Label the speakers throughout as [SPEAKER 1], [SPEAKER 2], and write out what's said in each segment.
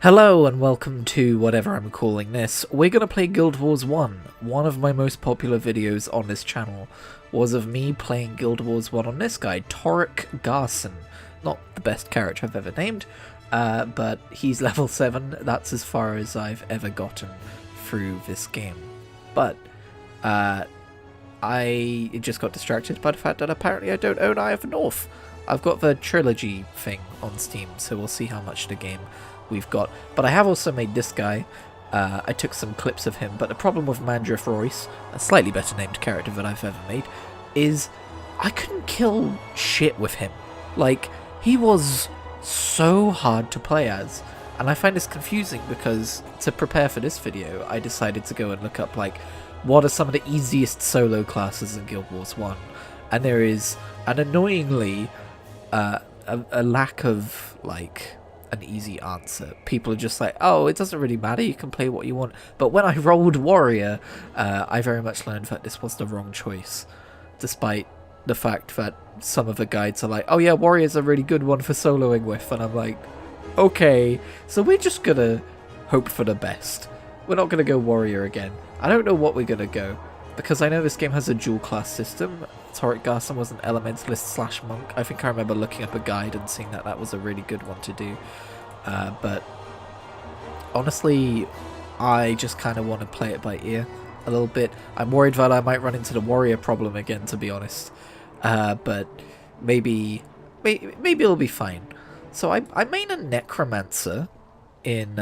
[SPEAKER 1] Hello and welcome to whatever I'm calling this. We're going to play Guild Wars 1. One of my most popular videos on this channel was of me playing Guild Wars 1 on this guy, Torek Garson. Not the best character I've ever named, but he's level 7. That's as far as I've ever gotten through this game. But I just got distracted by the fact that apparently I don't own Eye of the North. I've got the trilogy thing on Steam, so we'll see how much the game we've got. But I have also made this guy. I took some clips of him, but the problem with Mandriff Royce, a slightly better named character than I've ever made, is I couldn't kill shit with him. Like, he was so hard to play as, and I find this confusing because to prepare for this video I decided to go and look up like what are some of the easiest solo classes in Guild Wars 1, and there is an annoyingly a lack of like an easy answer. People are just like, oh, it doesn't really matter, you can play what you want. But when I rolled Warrior, I very much learned that this was the wrong choice, despite the fact that some of the guides are like, oh yeah, Warrior's a really good one for soloing with, and I'm like, okay, so we're just gonna hope for the best. We're not gonna go Warrior again. I don't know what we're gonna go, because I know this game has a dual class system. Torek Garson was an elementalist / monk. I think I remember looking up a guide and seeing that that was a really good one to do. But honestly, I just kind of want to play it by ear a little bit. I'm worried that I might run into the warrior problem again, to be honest. But maybe it'll be fine. So I main a necromancer in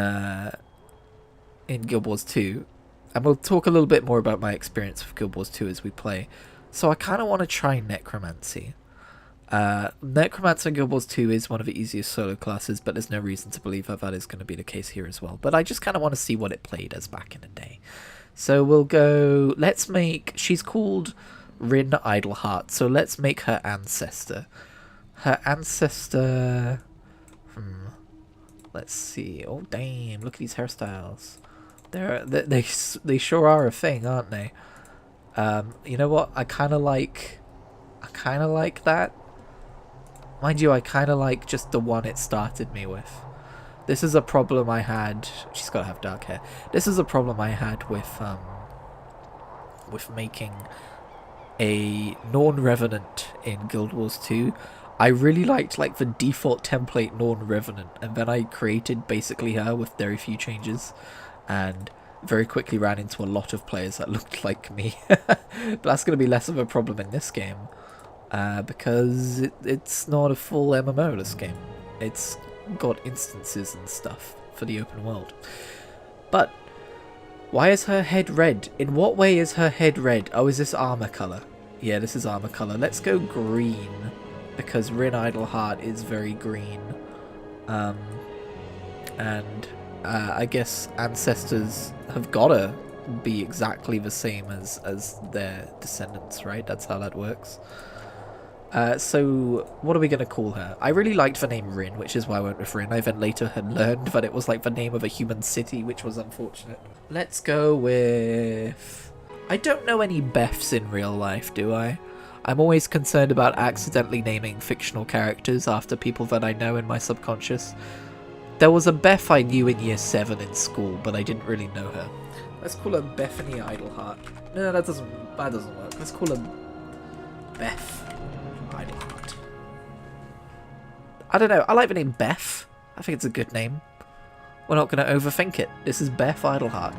[SPEAKER 1] Guild Wars 2, and we'll talk a little bit more about my experience with Guild Wars 2 as we play. So I kind of want to try necromancy. Necromancer in Guild Wars 2 is one of the easiest solo classes, but there's no reason to believe that that is going to be the case here as well. But I just kind of want to see what it played as back in the day. So we'll go, let's make, she's called Rin Idleheart, so let's make her ancestor. Her ancestor, let's see, oh damn, look at these hairstyles. They sure are a thing, aren't they? You know what? I kind of like that. Mind you, I kind of like just the one it started me with. This is a problem I had. She's got to have dark hair. This is a problem I had with making a Norn Revenant in Guild Wars 2. I really liked like the default template Norn Revenant, and then I created basically her with very few changes, and very quickly ran into a lot of players that looked like me. But that's going to be less of a problem in this game, because it's not a full MMO, this game. It's got instances and stuff for the open world. But why is her head red? In what way is her head red? Oh, is this armor color? Yeah, this is armor color. Let's go green, because Rin Idleheart is very green. And I guess ancestors have gotta be exactly the same as their descendants, right? That's how that works. So what are we gonna call her? I really liked the name Rin, which is why I went with Rin. I then later had learned that it was like the name of a human city, which was unfortunate. Let's go with, I don't know any Beths in real life, do I? I'm always concerned about accidentally naming fictional characters after people that I know in my subconscious. There was a Beth I knew in year 7 in school, but I didn't really know her. Let's call her Bethany Idleheart. No, that doesn't work. Let's call her Beth Idleheart. I don't know, I like the name Beth. I think it's a good name. We're not going to overthink it. This is Beth Idleheart.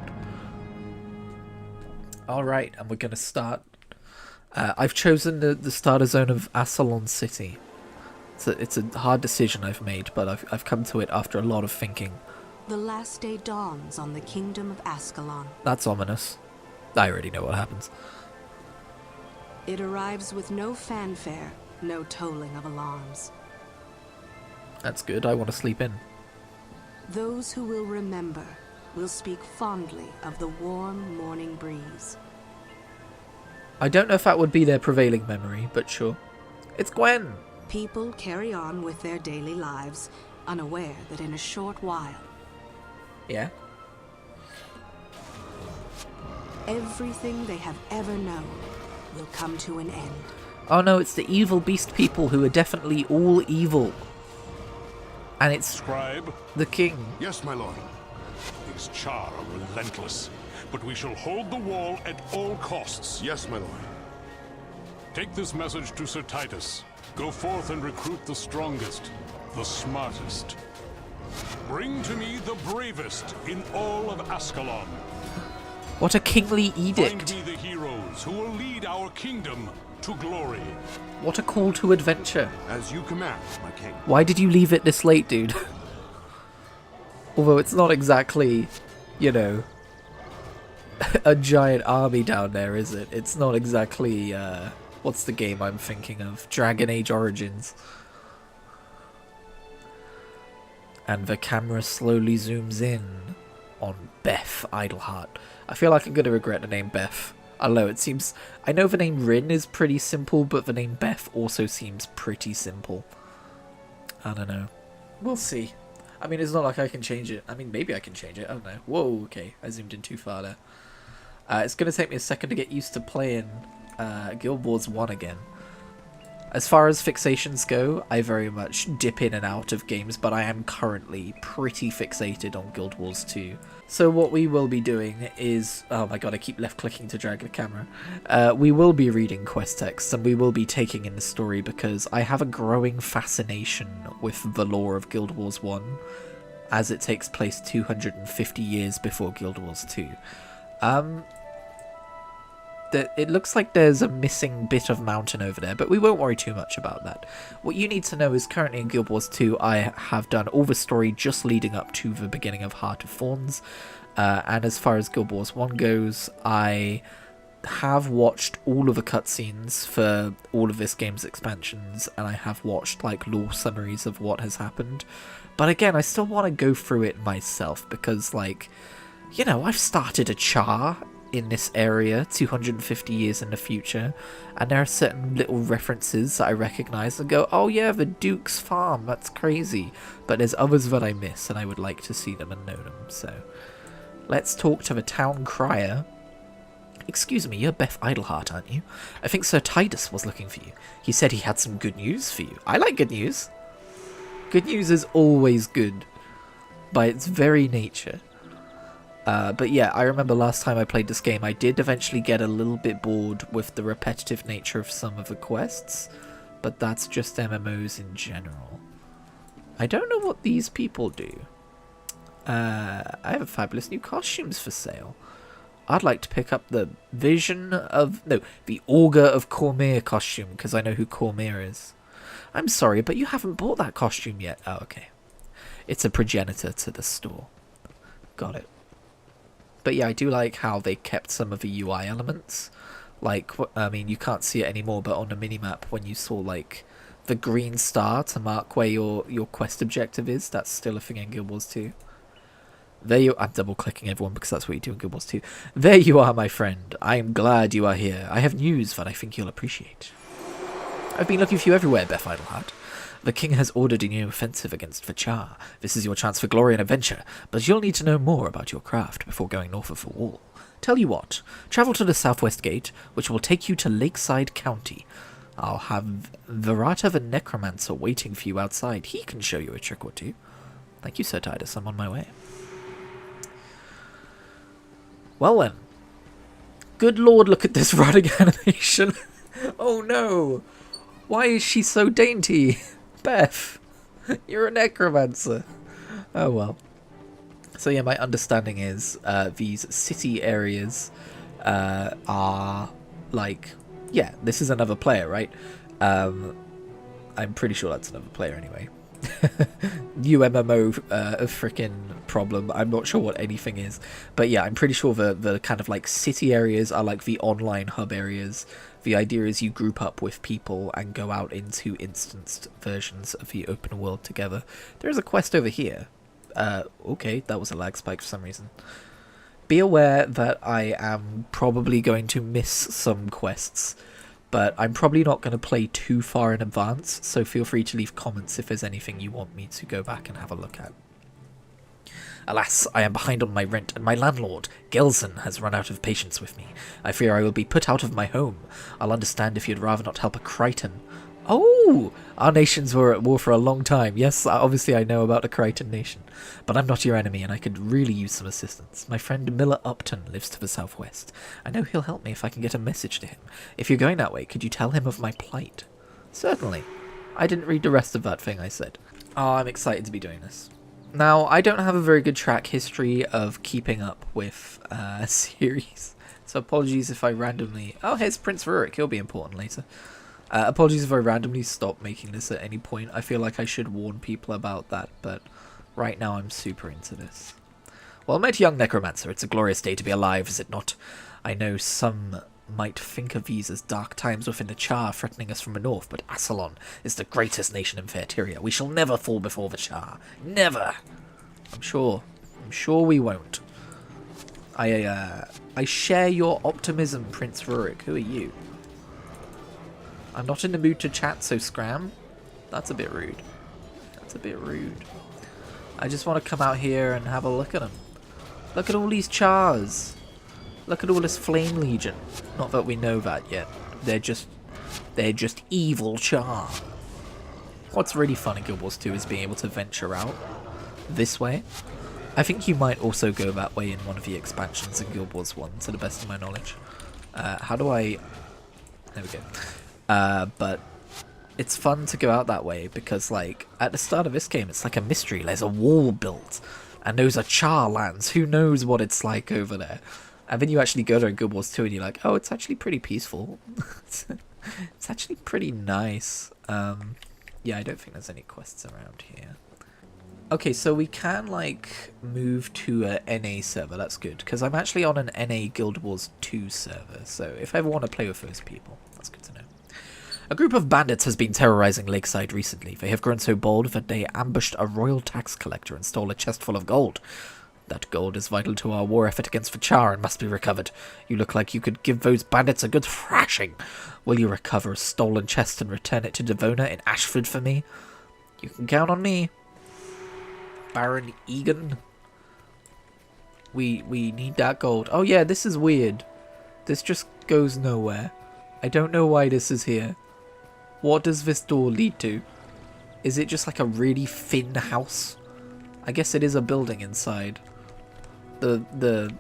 [SPEAKER 1] Alright, and we're going to start. I've chosen the starter zone of Assalon City. It's a hard decision I've made, but I've come to it after a lot of thinking.
[SPEAKER 2] The last day dawns on the kingdom of Ascalon.
[SPEAKER 1] That's ominous. I already know what happens.
[SPEAKER 2] It arrives with no fanfare, no tolling of alarms.
[SPEAKER 1] That's good, I want to sleep in.
[SPEAKER 2] Those who will remember will speak fondly of the warm morning breeze.
[SPEAKER 1] I don't know if that would be their prevailing memory, but sure. It's Gwen!
[SPEAKER 2] People carry on with their daily lives, unaware that in a short while...
[SPEAKER 1] Yeah?
[SPEAKER 2] Everything they have ever known will come to an end.
[SPEAKER 1] Oh no, it's the evil beast people who are definitely all evil. And it's
[SPEAKER 3] Scribe,
[SPEAKER 1] the king.
[SPEAKER 4] Yes, my lord.
[SPEAKER 3] these Char are relentless, but we shall hold the wall at all costs.
[SPEAKER 4] Yes, my lord.
[SPEAKER 3] Take this message to Sir Titus. Go forth and recruit the strongest, the smartest. Bring to me the bravest in all of Ascalon.
[SPEAKER 1] What a kingly edict.
[SPEAKER 3] Find me the heroes who will lead our kingdom to glory.
[SPEAKER 1] What a call to adventure.
[SPEAKER 4] As you command, my king.
[SPEAKER 1] Why did you leave it this late, dude? Although it's not exactly, you know, a giant army down there, is it? It's not exactly, what's the game I'm thinking of? Dragon Age Origins. And the camera slowly zooms in on Beth Idleheart. I feel like I'm going to regret the name Beth. I don't know, it seems... I know the name Rin is pretty simple, but the name Beth also seems pretty simple. I don't know. We'll see. I mean, it's not like I can change it. I mean, maybe I can change it. I don't know. Whoa, okay. I zoomed in too far there. It's going to take me a second to get used to playing Guild Wars 1 again. As far as fixations go, I very much dip in and out of games, but I am currently pretty fixated on Guild Wars 2. So what we will be doing is... Oh my god, I keep left-clicking to drag the camera. We will be reading quest texts, and we will be taking in the story, because I have a growing fascination with the lore of Guild Wars 1, as it takes place 250 years before Guild Wars 2. It looks like there's a missing bit of mountain over there, but we won't worry too much about that. What you need to know is currently in Guild Wars 2, I have done all the story just leading up to the beginning of Heart of Thorns. And as far as Guild Wars 1 goes, I have watched all of the cutscenes for all of this game's expansions, and I have watched like lore summaries of what has happened. But again, I still want to go through it myself, because like, you know, I've started a char in this area 250 years in the future, and there are certain little references that I recognise and go, oh yeah, the Duke's farm, that's crazy. But there's others that I miss, and I would like to see them and know them. So let's talk to the town crier. Excuse me, you're Beth Idleheart, aren't you? I think Sir Titus was looking for you. He said he had some good news for you. I like good news. Good news is always good by its very nature. But yeah, I remember last time I played this game, I did eventually get a little bit bored with the repetitive nature of some of the quests, but that's just MMOs in general. I don't know what these people do. I have fabulous new costumes for sale. I'd like to pick up the the Augur of Cormyr costume, because I know who Cormyr is. I'm sorry, but you haven't bought that costume yet. Oh, okay. It's a progenitor to the store. Got it. But yeah, I do like how they kept some of the UI elements. Like, I mean, you can't see it anymore, but on the minimap, when you saw, like, the green star to mark where your quest objective is, that's still a thing in Guild Wars 2. There you... I'm double-clicking everyone because that's what you do in Guild Wars 2. There you are, my friend. I am glad you are here. I have news that I think you'll appreciate. I've been looking for you everywhere, Beth Idleheart. The king has ordered a new offensive against the Char. This is your chance for glory and adventure, but you'll need to know more about your craft before going north of the wall. Tell you what, travel to the southwest gate, which will take you to Lakeside County. I'll have Virata the Necromancer waiting for you outside. He can show you a trick or two. Thank you, Sir Titus. I'm on my way. Well then. Good lord, look at this running animation. Oh no. Why is she so dainty? Beth, you're a necromancer. Oh well. So yeah, my understanding is these city areas are like... Yeah, this is another player, right? I'm pretty sure that's another player anyway. New MMO frickin' problem. I'm not sure what anything is. But yeah, I'm pretty sure the kind of like city areas are like the online hub areas. The idea is you group up with people and go out into instanced versions of the open world together. There is a quest over here. Okay, that was a lag spike for some reason. Be aware that I am probably going to miss some quests, but I'm probably not going to play too far in advance, so feel free to leave comments if there's anything you want me to go back and have a look at. Alas, I am behind on my rent, and my landlord, Gelson, has run out of patience with me. I fear I will be put out of my home. I'll understand if you'd rather not help a Crichton, Oh! Our nations were at war for a long time. Yes, obviously I know about the Crichton nation. But I'm not your enemy, and I could really use some assistance. My friend Miller Upton lives to the southwest. I know he'll help me if I can get a message to him. If you're going that way, could you tell him of my plight? Certainly. I didn't read the rest of that thing I said. Oh, I'm excited to be doing this. Now, I don't have a very good track history of keeping up with series. So apologies if I randomly... Oh, here's Prince Rurik. He'll be important later. Apologies if I randomly stop making this at any point. I feel like I should warn people about that, but right now I'm super into this. Well met, young necromancer. It's a glorious day to be alive, is it not? I know some might think of these as dark times within the Char threatening us from the north, but Ascalon is the greatest nation in Faertyria. We shall never fall before the Char. Never! I'm sure we won't. I share your optimism, Prince Rurik. Who are you? I'm not in the mood to chat, so scram. That's a bit rude. That's a bit rude. I just want to come out here and have a look at them. Look at all these Chars. Look at all this Flame Legion. Not that we know that yet. They're just evil Char. What's really fun in Guild Wars 2 is being able to venture out this way. I think you might also go that way in one of the expansions in Guild Wars 1, to the best of my knowledge. How do I... There we go. But it's fun to go out that way because, like, at the start of this game, it's like a mystery. There's a wall built, and those are Char lands. Who knows what it's like over there? And then you actually go to a Guild Wars 2 and you're like, oh, it's actually pretty peaceful. It's actually pretty nice. Yeah, I don't think there's any quests around here. Okay, so we can, like, move to a NA server. That's good, because I'm actually on an NA Guild Wars 2 server, so if I ever want to play with those people, that's good to know. A group of bandits has been terrorizing Lakeside recently. They have grown so bold that they ambushed a royal tax collector and stole a chest full of gold. That gold is vital to our war effort against the Char and must be recovered. You look like you could give those bandits a good thrashing. Will you recover a stolen chest and return it to Devona in Ashford for me? You can count on me. Baron Egan. We need that gold. Oh yeah, this is weird. This just goes nowhere. I don't know why this is here. What does this door lead to? Is it just like a really thin house? I guess it is a building inside. The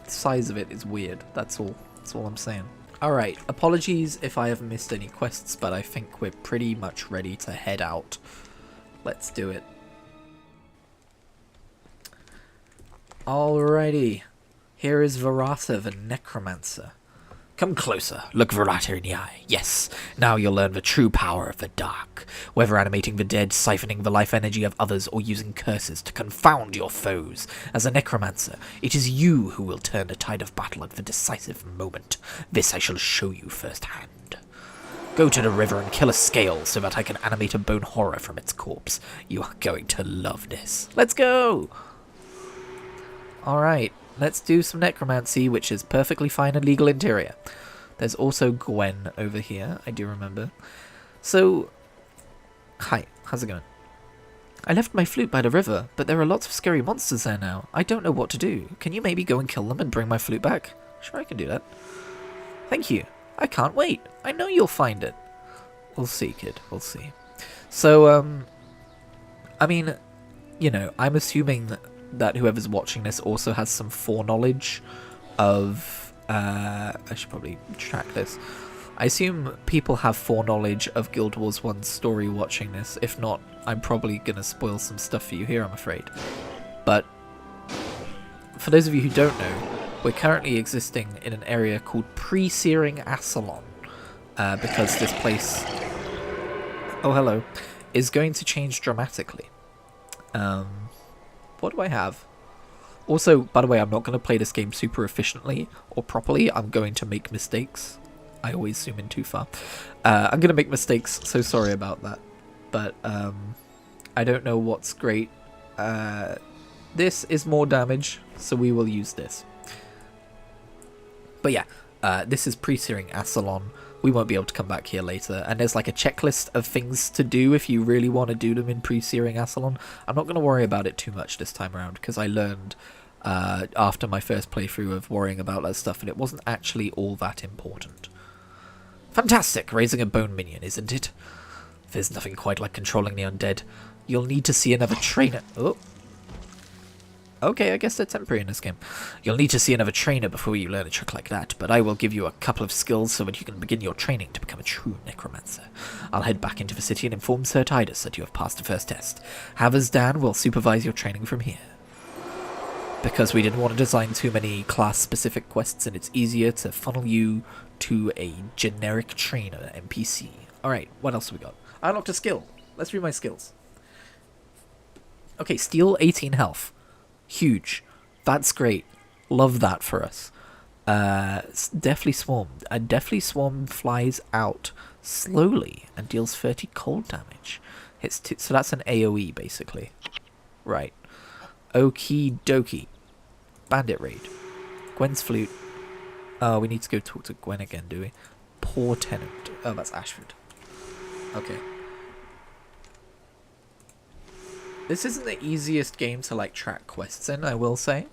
[SPEAKER 1] size of it is weird. That's all I'm saying. Alright, apologies if I have missed any quests, but I think we're pretty much ready to head out. Let's do it. Alrighty. Here is Virata, the Necromancer. Come closer. Look Virata in the eye. Yes, now you'll learn the true power of the dark. Whether animating the dead, siphoning the life energy of others, or using curses to confound your foes. As a necromancer, it is you who will turn the tide of battle at the decisive moment. This I shall show you firsthand. Go to the river and kill a scale so that I can animate a bone horror from its corpse. You are going to love this. Let's go! Alright. Let's do some necromancy, which is perfectly fine and legal in Tyria. There's also Gwen over here, I do remember. So, hi, how's it going? I left my flute by the river, but there are lots of scary monsters there now. I don't know what to do. Can you maybe go and kill them and bring my flute back? Sure, I can do that. Thank you. I can't wait. I know you'll find it. We'll see, kid. We'll see. So, I mean, you know, I'm assuming that whoever's watching this also has some foreknowledge of... I should probably track this. I assume people have foreknowledge of Guild Wars 1's story watching this. If not, I'm probably going to spoil some stuff for you here, I'm afraid. But for those of you who don't know, we're currently existing in an area called Pre-Searing Ascalon. Because this place... Oh, hello. Is going to change dramatically. What do I have? Also, by the way, I'm not going to play this game super efficiently or properly. I'm going to make mistakes. I always zoom in too far. I'm going to make mistakes, so sorry about that. But I don't know what's great. This is more damage, so we will use this. But yeah, this is Pre-Searing Ascalon. We won't be able to come back here later. And there's like a checklist of things to do if you really want to do them in Pre-Searing Ascalon. I'm not going to worry about it too much this time around, because I learned after my first playthrough of worrying about that stuff, and it wasn't actually all that important. Fantastic! Raising a bone minion, isn't it? There's nothing quite like controlling the undead. You'll need to see another trainer. Oh. Okay, I guess they're temporary in this game. You'll need to see another trainer before you learn a trick like that, but I will give you a couple of skills so that you can begin your training to become a true necromancer. I'll head back into the city and inform Sir Titus that you have passed the first test. Havers Dan will supervise your training from here. Because we didn't want to design too many class-specific quests, and it's easier to funnel you to a generic trainer NPC. Alright, what else have we got? I unlocked a skill. Let's read my skills. Okay, Steel 18 health. Huge. That's great. Love that for us. Deathly Swarm. A Deathly Swarm flies out slowly and deals 30 cold damage. So that's an AoE, basically. Right. Okie dokie. Bandit Raid. Gwen's Flute. Oh, we need to go talk to Gwen again, do we? Poor Tenant. Oh, that's Ashford. Okay. This isn't the easiest game to, like, track quests in, I will say.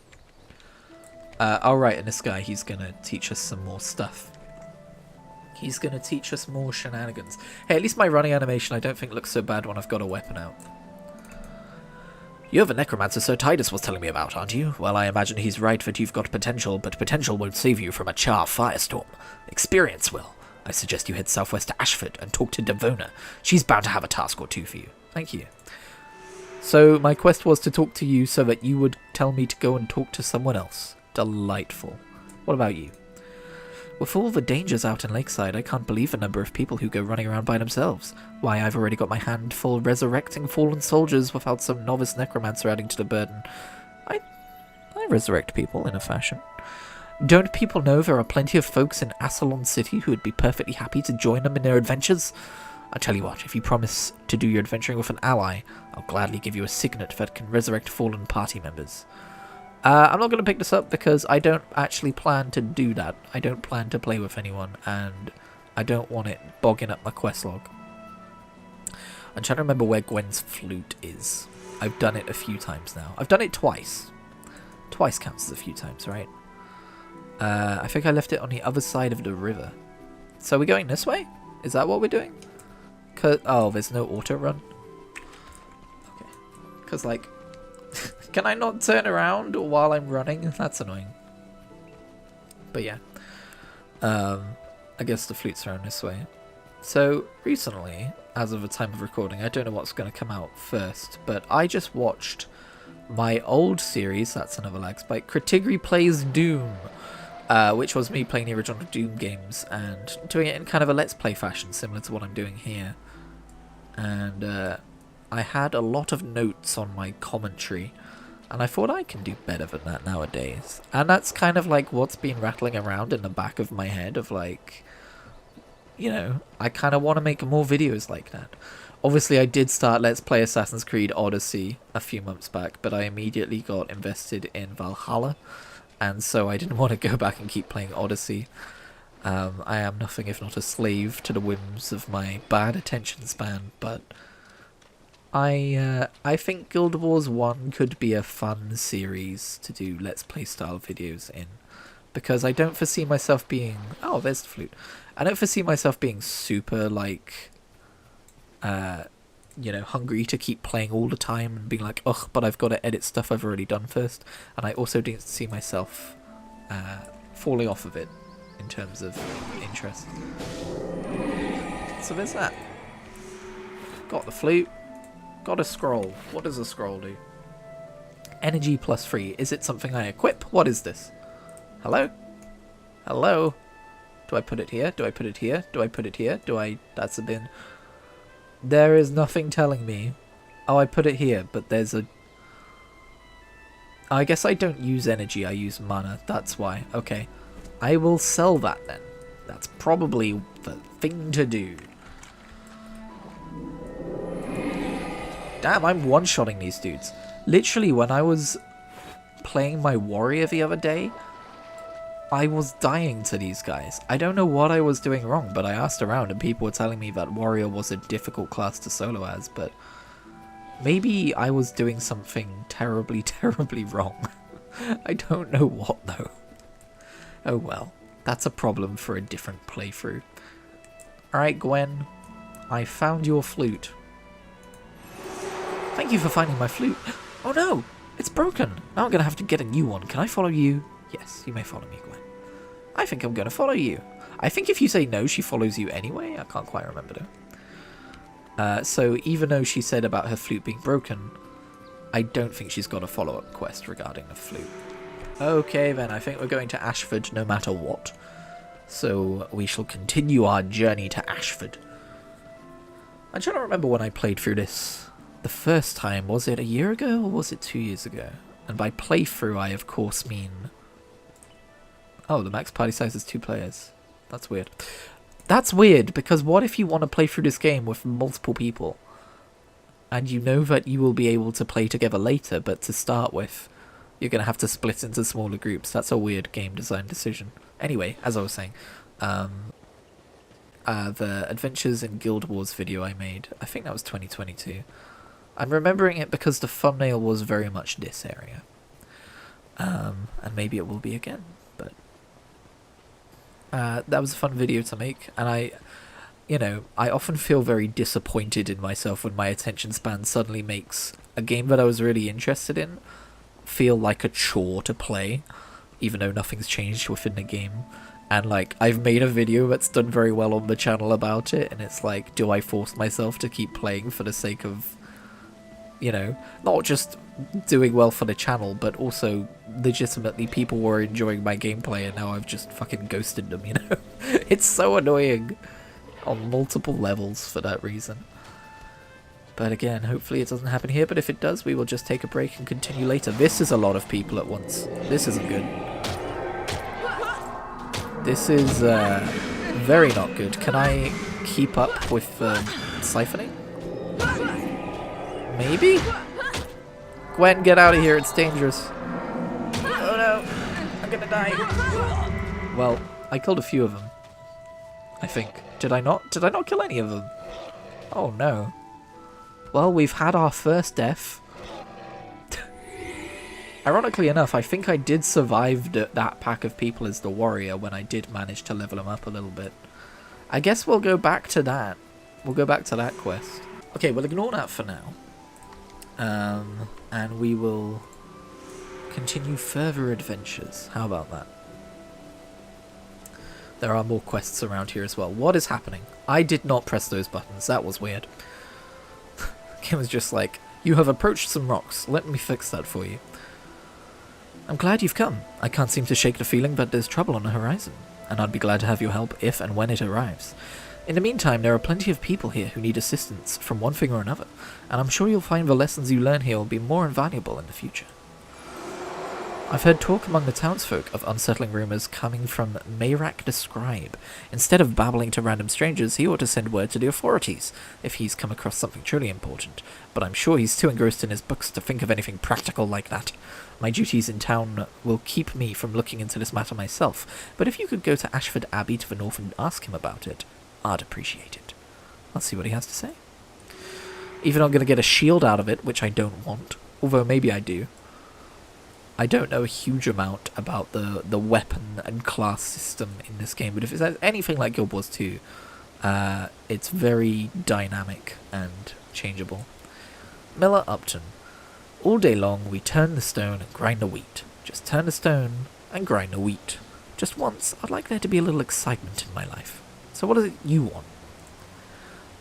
[SPEAKER 1] Alright, and this guy, he's gonna teach us some more stuff. He's gonna teach us more shenanigans. Hey, at least my running animation I don't think looks so bad when I've got a weapon out. You're the necromancer Sir Titus was telling me about, aren't you? Well, I imagine he's right that you've got potential, but potential won't save you from a Char firestorm. Experience will. I suggest you head southwest to Ashford and talk to Devona. She's bound to have a task or two for you. Thank you. So, my quest was to talk to you so that you would tell me to go and talk to someone else. Delightful. What about you? With all the dangers out in Lakeside, I can't believe the number of people who go running around by themselves. Why, I've already got my hand full resurrecting fallen soldiers without some novice necromancer adding to the burden. I resurrect people in a fashion. Don't people know there are plenty of folks in Ascalon City who would be perfectly happy to join them in their adventures? I tell you what, if you promise to do your adventuring with an ally, I'll gladly give you a signet that can resurrect fallen party members. I'm not going to pick this up because I don't actually plan to do that. I don't plan to play with anyone, and I don't want it bogging up my quest log. I'm trying to remember where Gwen's Flute is. I've done it a few times now. I've done it twice. Twice counts as a few times, right? I think I left it on the other side of the river. So we're going this way? Is that what we're doing? Oh, there's no auto run. Okay. Because, like, can I not turn around while I'm running? That's annoying. But yeah. I guess the flute's around this way. So, recently, as of the time of recording, I don't know what's going to come out first, but I just watched my old series, that's another lag spike, Kritigri Plays Doom, which was me playing the original Doom games and doing it in kind of a Let's Play fashion, similar to what I'm doing here. And I had a lot of notes on my commentary, and I thought I can do better than that nowadays. And that's kind of like what's been rattling around in the back of my head of like, you know, I kind of want to make more videos like that. Obviously, I did start Let's Play Assassin's Creed Odyssey a few months back, but I immediately got invested in Valhalla, and so I didn't want to go back and keep playing Odyssey. I am nothing if not a slave to the whims of my bad attention span, but I think Guild Wars 1 could be a fun series to do Let's Play style videos in, because I don't foresee myself being... Oh, there's the flute. I don't foresee myself being super, like, you know, hungry to keep playing all the time and being like, ugh, but I've got to edit stuff I've already done first. And I also didn't see myself falling off of it in terms of interest. So there's that. Got the flute. Got a scroll. What does a scroll do? Energy +3. Is it something I equip? What is this? Hello? Hello? Do I put it here? Do I put it here? Do I put it here? Do I... That's a bin. There is nothing telling me. Oh, I put it here, but there's a... I guess I don't use energy, I use mana. That's why. Okay. I will sell that then. That's probably the thing to do. Damn, I'm one-shotting these dudes. Literally, when I was playing my warrior the other day, I was dying to these guys. I don't know what I was doing wrong, but I asked around and people were telling me that warrior was a difficult class to solo as, but maybe I was doing something terribly, terribly wrong. I don't know what, though. Oh well, that's a problem for a different playthrough. Alright, Gwen. I found your flute. Thank you for finding my flute. Oh no! It's broken! Now I'm gonna have to get a new one. Can I follow you? Yes, you may follow me, Gwen. I think I'm gonna follow you. I think if you say no, she follows you anyway. I can't quite remember though. So even though she said about her flute being broken, I don't think she's got a follow-up quest regarding the flute. Okay then, I think we're going to Ashford no matter what. So we shall continue our journey to Ashford. I'm trying to remember when I played through this the first time. Was it a year ago or was it 2 years ago? And by playthrough I of course mean... Oh, the max party size is 2 players. That's weird. That's weird, because what if you want to play through this game with multiple people? And you know that you will be able to play together later, but to start with, you're going to have to split into smaller groups. That's a weird game design decision. Anyway, as I was saying, the Adventures in Guild Wars video I made, I think that was 2022. I'm remembering it because the thumbnail was very much this area. And maybe it will be again, but... that was a fun video to make, and I often feel very disappointed in myself when my attention span suddenly makes a game that I was really interested in feel like a chore to play, even though nothing's changed within the game. And like, I've made a video that's done very well on the channel about it, and it's like, do I force myself to keep playing for the sake of, not just doing well for the channel, but also legitimately people were enjoying my gameplay, and now I've just fucking ghosted them, It's so annoying on multiple levels for that reason. But again, hopefully it doesn't happen here, but if it does, we will just take a break and continue later. This is a lot of people at once. This isn't good. This is very not good. Can I keep up with siphoning? Maybe? Gwen, get out of here, it's dangerous. Oh no, I'm gonna die. Well, I killed a few of them, I think. Did I not? Did I not kill any of them? Oh no. Well, we've had our first death. Ironically enough, I think I did survive that pack of people as the warrior when I did manage to level them up a little bit. I guess we'll go back to that. We'll go back to that quest. Okay, we'll ignore that for now. And we will continue further adventures. How about that? There are more quests around here as well. What is happening? I did not press those buttons. That was weird. It was just like, you have approached some rocks. Let me fix that for you. I'm glad you've come. I can't seem to shake the feeling that there's trouble on the horizon, and I'd be glad to have your help if and when it arrives. In the meantime, there are plenty of people here who need assistance from one thing or another, and I'm sure you'll find the lessons you learn here will be more invaluable in the future. I've heard talk among the townsfolk of unsettling rumours coming from Mayrak the Scribe. Instead of babbling to random strangers, he ought to send word to the authorities if he's come across something truly important, but I'm sure he's too engrossed in his books to think of anything practical like that. My duties in town will keep me from looking into this matter myself, but if you could go to Ashford Abbey to the north and ask him about it, I'd appreciate it. I'll see what he has to say. Even I'm going to get a shield out of it, which I don't want, although maybe I do. I don't know a huge amount about the weapon and class system in this game, but if it's anything like Guild Wars 2, it's very dynamic and changeable. Miller Upton. All day long we turn the stone and grind the wheat. Just turn the stone and grind the wheat. Just once, I'd like there to be a little excitement in my life. So what is it you want?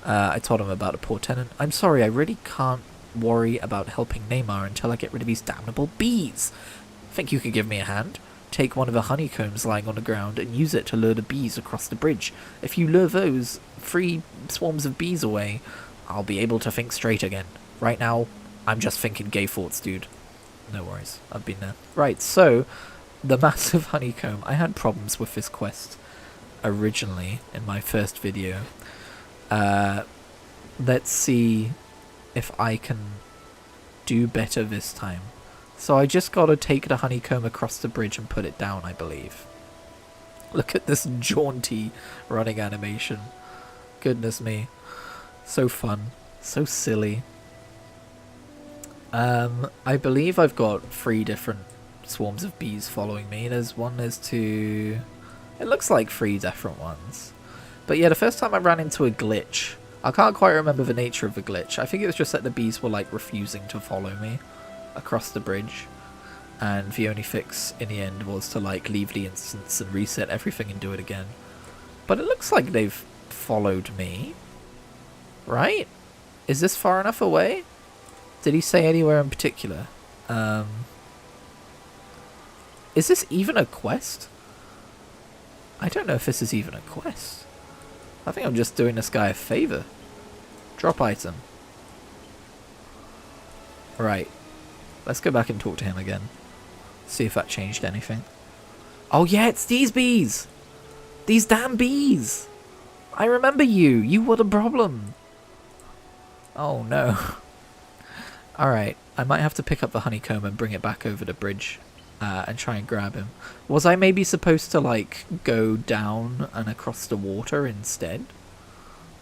[SPEAKER 1] I told him about a poor tenant. I'm sorry, I really can't worry about helping Neymar until I get rid of these damnable bees. Think you could give me a hand? Take one of the honeycombs lying on the ground and use it to lure the bees across the bridge. If you lure those 3 swarms of bees away, I'll be able to think straight again. Right now, I'm just thinking gay thoughts, dude. No worries, I've been there. Right, so, the massive honeycomb. I had problems with this quest originally in my first video. Let's see if I can do better this time. So I just gotta take the honeycomb across the bridge and put it down, I believe. Look at this jaunty running animation. Goodness me. So fun. So silly. I believe I've got 3 different swarms of bees following me. There's 2... It looks like 3 different ones. But yeah, the first time I ran into a glitch, I can't quite remember the nature of the glitch. I think it was just that the bees were like refusing to follow me across the bridge. And the only fix in the end was to like leave the instance and reset everything and do it again. But it looks like they've followed me. Right? Is this far enough away? Did he say anywhere in particular? Is this even a quest? I don't know if this is even a quest. I think I'm just doing this guy a favor. Drop item. Right. Let's go back and talk to him again. See if that changed anything. Oh yeah, it's these bees! These damn bees! I remember you! You were the problem! Oh no. Alright, I might have to pick up the honeycomb and bring it back over the bridge. And try and grab him. Was I maybe supposed to like go down and across the water instead?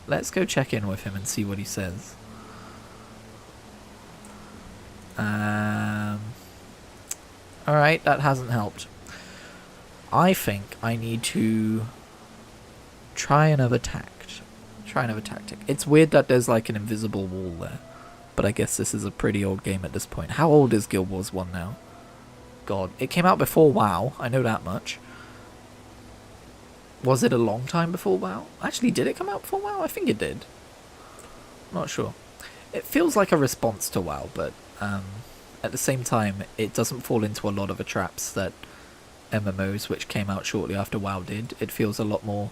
[SPEAKER 1] Let's go check in with him and see what he says. Alright, that hasn't helped. I think I need to try another tact. Try another tactic. It's weird that there's like an invisible wall there. But I guess this is a pretty old game at this point. How old is Guild Wars 1 now? God, it came out before WoW, I know that much. Was it a long time before WoW? Actually, did it come out before WoW? I think it did. Not sure. It feels like a response to WoW, but at the same time, it doesn't fall into a lot of the traps that MMOs, which came out shortly after WoW did. It feels a lot more,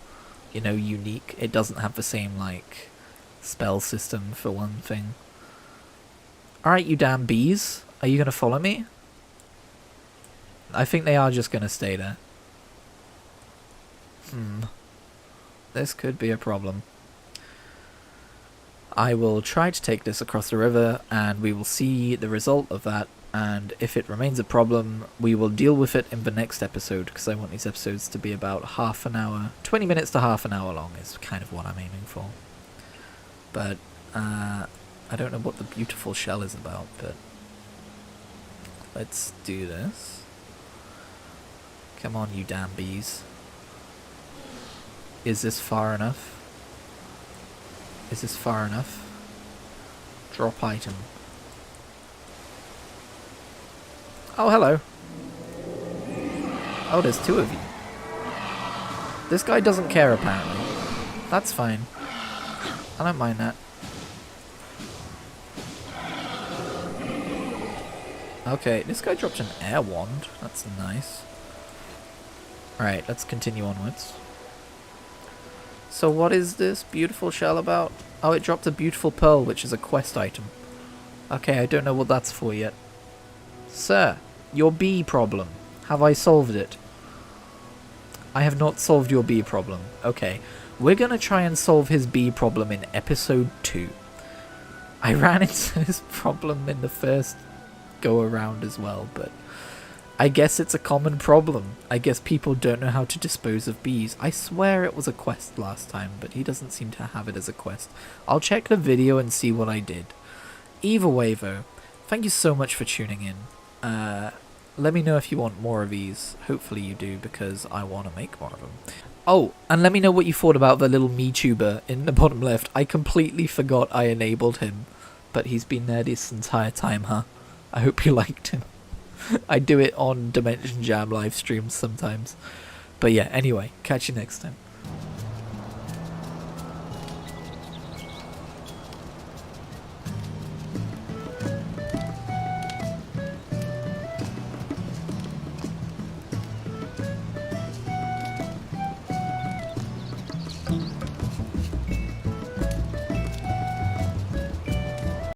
[SPEAKER 1] you know, unique. It doesn't have the same, like, spell system, for one thing. Alright, you damn bees. Are you going to follow me? I think they are just going to stay there. This could be a problem. I will try to take this across the river, and we will see the result of that, and if it remains a problem, we will deal with it in the next episode, because I want these episodes to be about half an hour, 20 minutes to half an hour long is kind of what I'm aiming for. But, I don't know what the beautiful shell is about, but let's do this. Come on, you damn bees. Is this far enough? Is this far enough? Drop item. Oh, hello. Oh, there's two of you. This guy doesn't care, apparently. That's fine. I don't mind that. Okay, this guy dropped an air wand. That's nice. Alright, let's continue onwards. So what is this beautiful shell about? Oh, it dropped a beautiful pearl, which is a quest item. Okay, I don't know what that's for yet. Sir, your bee problem. Have I solved it? I have not solved your bee problem. Okay, we're gonna try and solve his bee problem in episode 2. I ran into this problem in the first go around as well, but I guess it's a common problem. I guess people don't know how to dispose of bees. I swear it was a quest last time, but he doesn't seem to have it as a quest. I'll check the video and see what I did. Either way though, thank you so much for tuning in. Let me know if you want more of these. Hopefully you do, because I want to make more of them. Oh, and let me know what you thought about the little MeTuber in the bottom left. I completely forgot I enabled him, but he's been there this entire time, huh? I hope you liked him. I do it on Dimension Jam live streams sometimes. But yeah, anyway, catch you next time.